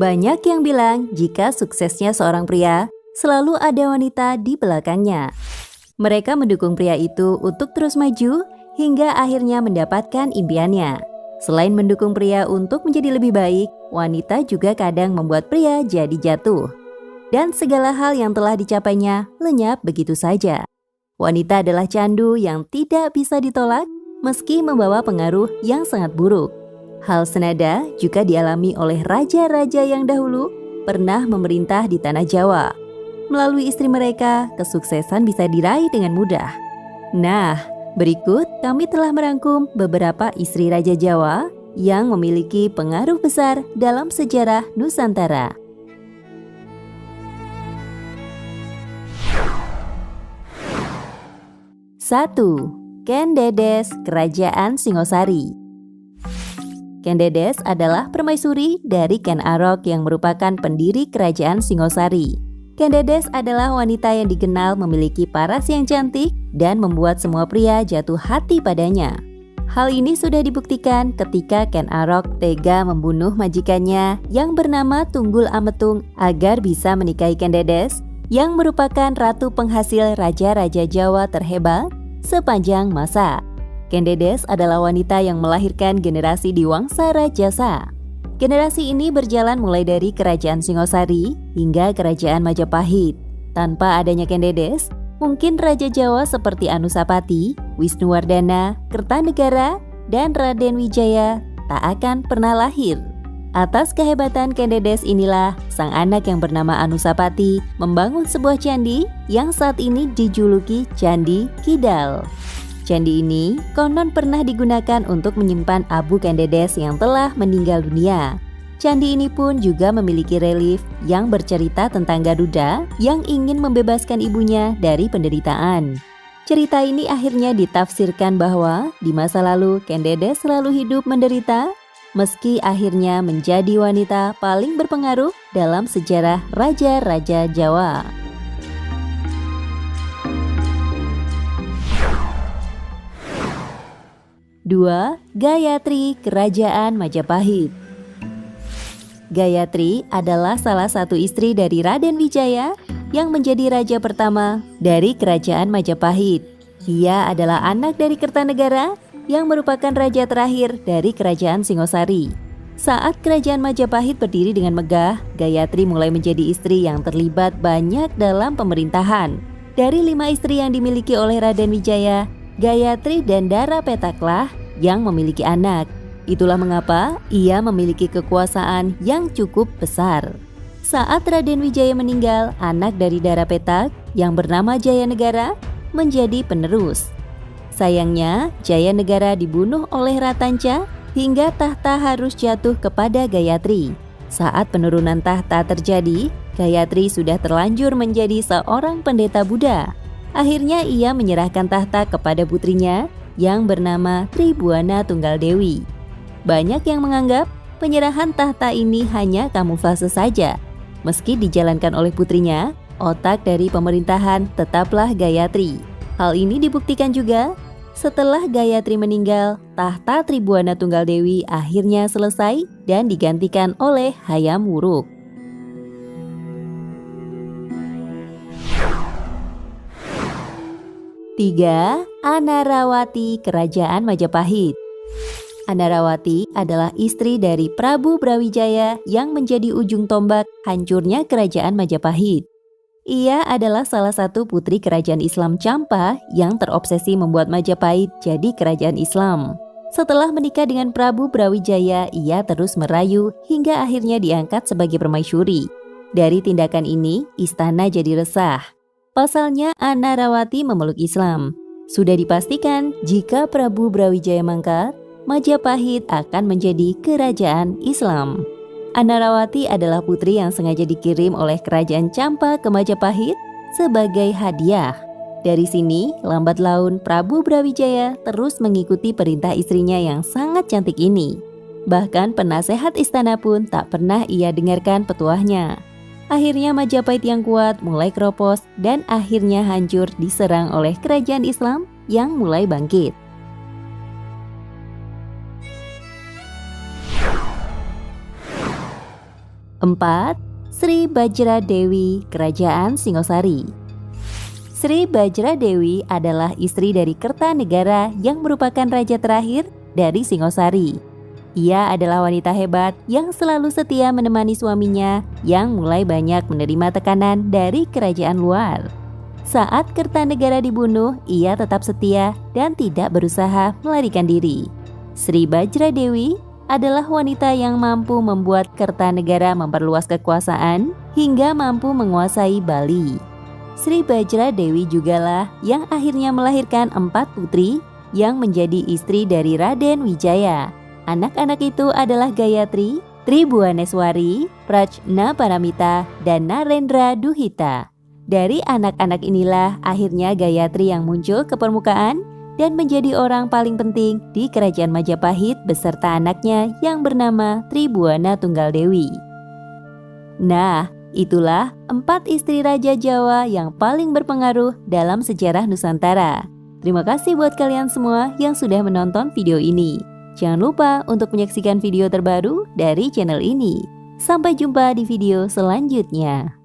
Banyak yang bilang jika suksesnya seorang pria, selalu ada wanita di belakangnya. Mereka mendukung pria itu untuk terus maju hingga akhirnya mendapatkan impiannya. Selain mendukung pria untuk menjadi lebih baik, wanita juga kadang membuat pria jadi jatuh. Dan segala hal yang telah dicapainya lenyap begitu saja. Wanita adalah candu yang tidak bisa ditolak meski membawa pengaruh yang sangat buruk. Hal senada juga dialami oleh raja-raja yang dahulu pernah memerintah di tanah Jawa. Melalui istri mereka, kesuksesan bisa diraih dengan mudah. Nah, berikut kami telah merangkum beberapa istri raja Jawa yang memiliki pengaruh besar dalam sejarah Nusantara. 1. Ken Dedes, Kerajaan Singosari. Ken Dedes adalah permaisuri dari Ken Arok yang merupakan pendiri Kerajaan Singosari. Ken Dedes adalah wanita yang dikenal memiliki paras yang cantik dan membuat semua pria jatuh hati padanya. Hal ini sudah dibuktikan ketika Ken Arok tega membunuh majikannya yang bernama Tunggul Ametung agar bisa menikahi Ken Dedes yang merupakan ratu penghasil raja-raja Jawa terhebat sepanjang masa. Ken Dedes adalah wanita yang melahirkan generasi di Wangsa Rajasa. Generasi ini berjalan mulai dari Kerajaan Singosari hingga Kerajaan Majapahit. Tanpa adanya Ken Dedes, mungkin Raja Jawa seperti Anusapati, Wisnuwardana, Kertanegara, dan Raden Wijaya tak akan pernah lahir. Atas kehebatan Ken Dedes inilah sang anak yang bernama Anusapati membangun sebuah candi yang saat ini dijuluki Candi Kidal. Candi ini konon pernah digunakan untuk menyimpan abu Ken Dedes yang telah meninggal dunia. Candi ini pun juga memiliki relief yang bercerita tentang Garuda yang ingin membebaskan ibunya dari penderitaan. Cerita ini akhirnya ditafsirkan bahwa di masa lalu Ken Dedes selalu hidup menderita, meski akhirnya menjadi wanita paling berpengaruh dalam sejarah raja-raja Jawa. 2. Gayatri, Kerajaan Majapahit. Gayatri adalah salah satu istri dari Raden Wijaya yang menjadi raja pertama dari Kerajaan Majapahit. Ia adalah anak dari Kertanegara yang merupakan raja terakhir dari Kerajaan Singosari. Saat Kerajaan Majapahit berdiri dengan megah, Gayatri mulai menjadi istri yang terlibat banyak dalam pemerintahan. Dari 5 istri yang dimiliki oleh Raden Wijaya, Gayatri dan Dara Petaklah yang memiliki anak. Itulah mengapa ia memiliki kekuasaan yang cukup besar. Saat Raden Wijaya meninggal, anak dari Dara Petak yang bernama Jayanegara menjadi penerus. Sayangnya, Jayanegara dibunuh oleh Ratanca hingga tahta harus jatuh kepada Gayatri. Saat penurunan tahta terjadi, Gayatri sudah terlanjur menjadi seorang pendeta Buddha. Akhirnya ia menyerahkan tahta kepada putrinya yang bernama Tribuana Tunggal Dewi. Banyak yang menganggap penyerahan tahta ini hanya kamuflase saja. Meski dijalankan oleh putrinya, otak dari pemerintahan tetaplah Gayatri. Hal ini dibuktikan juga setelah Gayatri meninggal, tahta Tribuana Tunggal Dewi akhirnya selesai dan digantikan oleh Hayam Wuruk. 3. Anarawati, Kerajaan Majapahit. Anarawati adalah istri dari Prabu Brawijaya yang menjadi ujung tombak hancurnya Kerajaan Majapahit. Ia adalah salah satu putri kerajaan Islam Campa yang terobsesi membuat Majapahit jadi kerajaan Islam. Setelah menikah dengan Prabu Brawijaya, ia terus merayu hingga akhirnya diangkat sebagai permaisuri. Dari tindakan ini, istana jadi resah. Pasalnya, Anarawati memeluk Islam. Sudah dipastikan jika Prabu Brawijaya mangkat, Majapahit akan menjadi kerajaan Islam. Anarawati adalah putri yang sengaja dikirim oleh kerajaan Campa ke Majapahit sebagai hadiah. Dari sini, lambat laun Prabu Brawijaya terus mengikuti perintah istrinya yang sangat cantik ini. Bahkan penasehat istana pun tak pernah ia dengarkan petuahnya. Akhirnya Majapahit yang kuat mulai keropos dan akhirnya hancur diserang oleh kerajaan Islam yang mulai bangkit. 4. 4. Sri Bajra Dewi, Kerajaan Singosari. Sri Bajra Dewi adalah istri dari Kertanegara yang merupakan raja terakhir dari Singosari. Ia adalah wanita hebat yang selalu setia menemani suaminya yang mulai banyak menerima tekanan dari kerajaan luar. Saat Kertanegara dibunuh, ia tetap setia dan tidak berusaha melarikan diri. Sri Bajra Dewi adalah wanita yang mampu membuat Kertanegara memperluas kekuasaan hingga mampu menguasai Bali. Sri Bajra Dewi jugalah yang akhirnya melahirkan 4 putri yang menjadi istri dari Raden Wijaya. Anak-anak itu adalah Gayatri, Tribhuwaneswari, Prajna Paramita, dan Narendra Duhita. Dari anak-anak inilah akhirnya Gayatri yang muncul ke permukaan dan menjadi orang paling penting di Kerajaan Majapahit beserta anaknya yang bernama Tribhuwana Tunggal Dewi. Nah, itulah 4 istri Raja Jawa yang paling berpengaruh dalam sejarah Nusantara. Terima kasih buat kalian semua yang sudah menonton video ini. Jangan lupa untuk menyaksikan video terbaru dari channel ini. Sampai jumpa di video selanjutnya.